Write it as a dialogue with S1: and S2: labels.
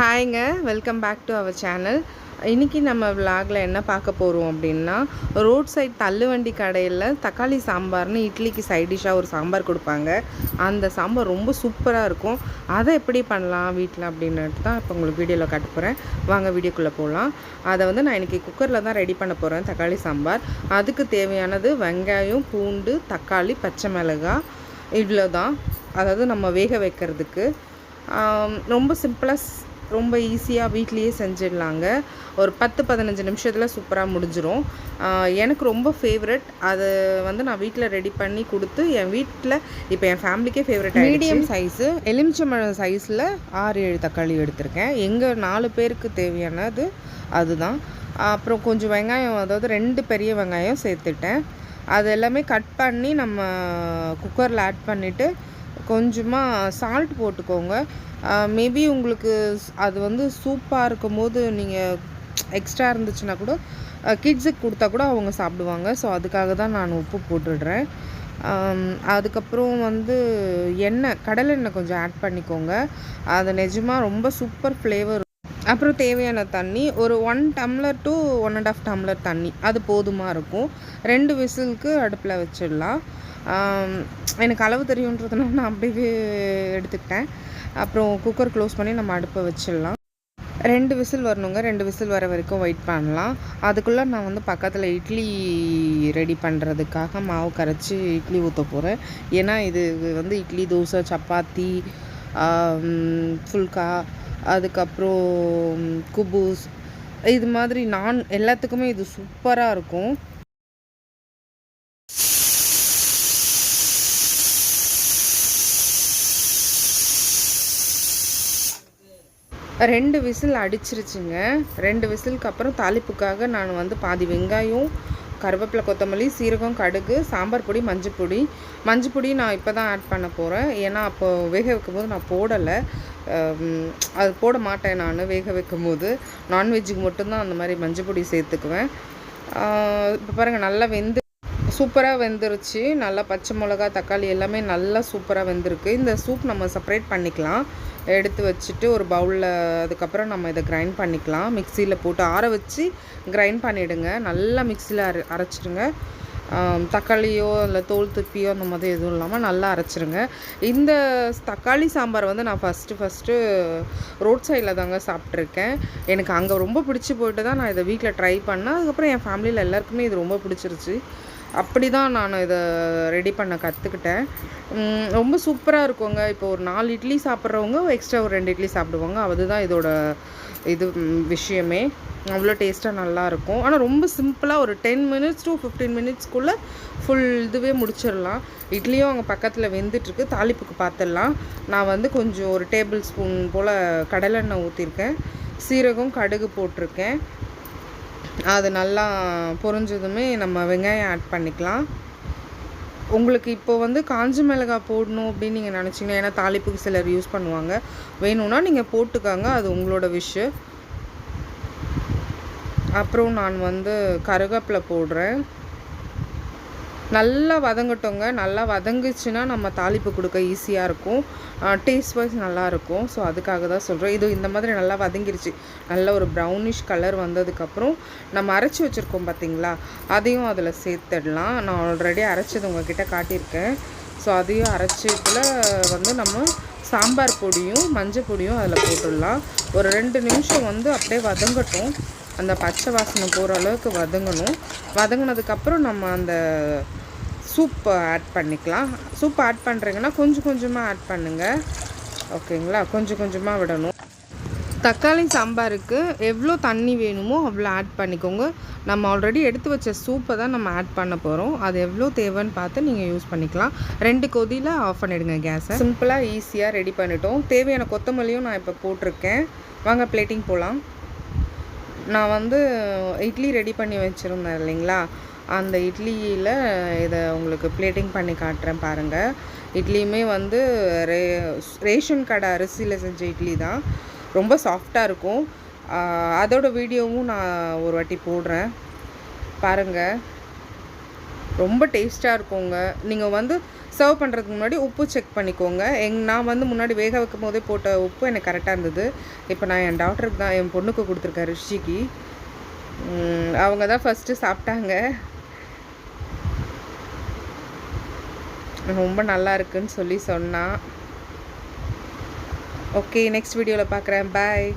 S1: ஹாய்ங்க, welcome back to our channel. இன்றைக்கி நம்ம விலாகில் என்ன பார்க்க போகிறோம் அப்படின்னா, ரோட் சைட் தள்ளுவண்டி கடையில் தக்காளி சாம்பார்னு இட்லிக்கு சைட் டிஷ்ஷாக ஒரு சாம்பார் கொடுப்பாங்க. அந்த சாம்பார் ரொம்ப சூப்பராக இருக்கும். அதை எப்படி பண்ணலாம் வீட்டில் அப்படின்னுட்டு தான் இப்போ உங்களுக்கு வீடியோவில் காட்ட போகிறேன். வாங்க வீடியோக்குள்ளே போகலாம். அதை நான் இன்றைக்கி குக்கரில் தான் ரெடி பண்ண போகிறேன், தக்காளி சாம்பார். அதுக்கு தேவையானது வெங்காயம், பூண்டு, தக்காளி, பச்சை மிளகாய், இவ்வளோ தான். அதாவது நம்ம வேக வைக்கிறதுக்கு ரொம்ப சிம்பிளாக, ரொம்ப ஈஸியாக வீட்லேயே செஞ்சிடலாங்க. ஒரு 10-15 நிமிஷத்தில் சூப்பராக முடிஞ்சிடும். எனக்கு ரொம்ப ஃபேவரட். அது நான் வீட்டில் ரெடி பண்ணி கொடுத்து என் வீட்டில் இப்போ என் ஃபேமிலிக்கே ஃபேவரட். மீடியம் சைஸு எலுமிச்சம்பழம் சைஸில் 6-7 தக்காளி எடுத்திருக்கேன். எங்கள் 4 பேருக்கு தேவையானது அதுதான். அப்புறம் கொஞ்சம் வெங்காயம், அதாவது 2 பெரிய வெங்காயம் சேர்த்துட்டேன். அது எல்லாமே கட் பண்ணி நம்ம குக்கரில் ஆட் பண்ணிவிட்டு கொஞ்சமாக சால்ட் போட்டுக்கோங்க. மேபி உங்களுக்கு அது சூப்பாக இருக்கும் போது நீங்கள் எக்ஸ்ட்ரா இருந்துச்சுன்னா கூட கிட்ஸுக்கு கொடுத்தா கூட அவங்க சாப்பிடுவாங்க. ஸோ அதுக்காக தான் நான் உப்பு போட்டுடுறேன். அதுக்கப்புறம் எண்ணெய், கடலெண்ணெய் கொஞ்சம் ஆட் பண்ணிக்கோங்க. அது நிஜமாக ரொம்ப சூப்பர் ஃப்ளேவர். அப்புறம் தேவையான தண்ணி ஒரு 1 டம்ளர் to 1.5 டம்ளர் தண்ணி, அது போதுமாக இருக்கும். 2 விசிலுக்கு அடுப்பில் வச்சிடலாம். எனக்கு அளவு தெரியுன்றதுனால நான் அப்படியே எடுத்துக்கிட்டேன். அப்புறம் குக்கர் க்ளோஸ் பண்ணி நம்ம அடுப்பை வச்சிடலாம். 2 விசில் வரணுங்க. 2 விசில் வர வரைக்கும் வெயிட் பண்ணலாம். அதுக்குள்ளே நான் பக்கத்தில் இட்லி ரெடி பண்ணுறதுக்காக மாவு கரைச்சி இட்லி ஊற்ற போகிறேன். ஏன்னா இது இட்லி, தோசை, சப்பாத்தி, ஃபுல்கா, அதுக்கப்புறம் குபூஸ், இது மாதிரி நான் எல்லாத்துக்குமே இது சூப்பராக இருக்கும். ரெண்டு விசில் அடிச்சிருச்சுங்க. 2 விசிலுக்கு அப்புறம் தாளிப்புக்காக நான் பாதி வெங்காயம், கருவேப்பிலை, கொத்தமல்லி, சீரகம், கடுகு, சாம்பார் பொடி, மஞ்சள் பொடி நான் இப்போ தான் ஆட் பண்ண போகிறேன். ஏன்னா அப்போது வேக வைக்கும்போது நான் போடலை. அது போட மாட்டேன் நான் வேக வைக்கும்போது. நான்வெஜ்ஜுக்கு மட்டும்தான் அந்த மாதிரி மஞ்சள் பொடி சேர்த்துக்குவேன். இப்போ பாருங்கள், நல்லா சூப்பராக வெந்துருச்சு. நல்லா பச்சை மிளகா, தக்காளி எல்லாமே நல்லா சூப்பராக வெந்திருக்கு. இந்த சூப் நம்ம செப்பரேட் பண்ணிக்கலாம். எடுத்து வச்சுட்டு ஒரு பவுலில், அதுக்கப்புறம் நம்ம இதை கிரைண்ட் பண்ணிக்கலாம். மிக்சியில் போட்டு ஆற வச்சு கிரைண்ட் பண்ணிவிடுங்க. நல்லா மிக்சியில் அரைச்சிடுங்க. தக்காளியோ இல்லை தோல் துப்பியோ அந்த மாதிரி எதுவும் இல்லாமல் நல்லா அரைச்சிருங்க. இந்த தக்காளி சாம்பார் நான் ஃபஸ்ட்டு ரோட் சைடில் தாங்க சாப்பிட்ருக்கேன். எனக்கு அங்கே ரொம்ப பிடிச்சி போயிட்டு தான் நான் இதை வீட்டில் ட்ரை பண்ணேன். அதுக்கப்புறம் என் ஃபேமிலியில் எல்லாருக்குமே இது ரொம்ப பிடிச்சிருச்சு. அப்படி தான் நான் இதை ரெடி பண்ண கற்றுக்கிட்டேன். ரொம்ப சூப்பராக இருக்குங்க. இப்போ ஒரு 4 இட்லி சாப்பிட்றவங்க எக்ஸ்ட்ரா ஒரு 2 இட்லி சாப்பிடுவாங்க. அதுதான் இதோட விஷயமே. அவ்வளோ டேஸ்ட்டாக நல்லாயிருக்கும். ஆனால் ரொம்ப சிம்பிளாக ஒரு 10 மினிட்ஸ் to 15 மினிட்ஸ்க்குள்ளே ஃபுல் இதுவே முடிச்சிடலாம். இட்லியும் அங்கே பக்கத்தில் வெந்துட்டுருக்கு. தாளிப்புக்கு பார்த்துடலாம். நான் கொஞ்சம் ஒரு டேபிள் ஸ்பூன் போல் கடலெண்ணெய் ஊற்றிருக்கேன். சீரகம், கடுகு போட்டிருக்கேன். அது நல்லா பொரிஞ்சதுமே நம்ம வெங்காயம் ஆட் பண்ணிக்கலாம். உங்களுக்கு இப்போ காஞ்ச மிளகாய் போடணும் அப்படின்னு நீங்கள் நினச்சிங்கன்னா, ஏன்னா தாளிப்புக்கு சிலர் யூஸ் பண்ணுவாங்க, வேணும்னா நீங்கள் போட்டுக்காங்க, அது உங்களோட விஷ். அப்புறம் நான் கருவேப்பிலை போடுறேன். நல்லா வதங்கட்டோங்க. நல்லா வதங்குச்சுன்னா நம்ம தாளிப்பு கொடுக்க ஈஸியாக இருக்கும். டேஸ்ட் வைஸ் நல்லாயிருக்கும். ஸோ அதுக்காக தான் சொல்கிறேன். இது இந்த மாதிரி நல்லா வதங்கிருச்சு. நல்ல ஒரு ப்ரௌனிஷ் கலர் வந்ததுக்கப்புறம் நம்ம அரைச்சி வச்சுருக்கோம் பார்த்திங்களா, அதையும் அதில் சேர்த்துடலாம். நான் ஆல்ரெடி அரைச்சது உங்ககிட்ட காட்டியிருக்கேன். ஸோ அதையும் அரைச்சதில் நம்ம சாம்பார் பொடியும் மஞ்சள் பொடியும் அதில் போட்டுடலாம். ஒரு 2 நிமிஷம் அப்படியே வதங்கட்டும். அந்த பச்சை வாசனை போகிற அளவுக்கு வதங்கணும். வதங்கினதுக்கப்புறம் நம்ம அந்த சூப் ஆட் பண்ணிக்கலாம். சூப் ஆட் பண்ணுறீங்கன்னா கொஞ்சம் கொஞ்சமாக ஆட் பண்ணுங்கள், ஓகேங்களா? கொஞ்சம் கொஞ்சமாக விடணும். தக்காளி சாம்பாருக்கு எவ்வளோ தண்ணி வேணுமோ அவ்வளோ ஆட் பண்ணிக்கோங்க. நம்ம ஆல்ரெடி எடுத்து வச்ச சூப்பை தான் நம்ம ஆட் பண்ண போகிறோம். அது எவ்வளோ தேவைன்னு பார்த்து நீங்கள் யூஸ் பண்ணிக்கலாம். 2 கொதியில் ஆஃப் பண்ணிவிடுங்க கேஸை. சிம்பிளாக ஈஸியாக ரெடி பண்ணிட்டோம். தேவையான கொத்தமல்லியும் நான் இப்போ போட்டிருக்கேன். வாங்க பிளேட்டிங் போகலாம். நான் இட்லி ரெடி பண்ணி வச்சுருந்தேன் இல்லைங்களா, அந்த இட்லியில் இதை உங்களுக்கு பிளேட்டிங் பண்ணி காட்டுறேன் பாருங்கள். இட்லியுமே ரேஷன் கடை அரிசியில் செஞ்ச இட்லி தான். ரொம்ப சாஃப்டாக இருக்கும். அதோட வீடியோவும் நான் ஒரு வாட்டி போடுறேன் பாருங்கள். ரொம்ப டேஸ்ட்டாக இருக்குங்க. நீங்கள் சர்வ் பண்ணுறதுக்கு முன்னாடி உப்பு செக் பண்ணிக்கோங்க. நான் வந்து முன்னாடி வேக வைக்கும் போதே போட்ட உப்பு எனக்கு கரெக்டாக இருந்தது. இப்போ நான் என் டாட்டருக்கு தான், என் பொண்ணுக்கு கொடுத்துருக்கேன், ரிஷிக்கு. அவங்க தான் ஃபஸ்ட்டு சாப்பிட்டாங்க. ரொம்ப நல்லா இருக்குன்னு சொல்லி சொன்னா. ஓகே, நெக்ஸ்ட் வீடியோவில் பார்க்குறேன். பாய்.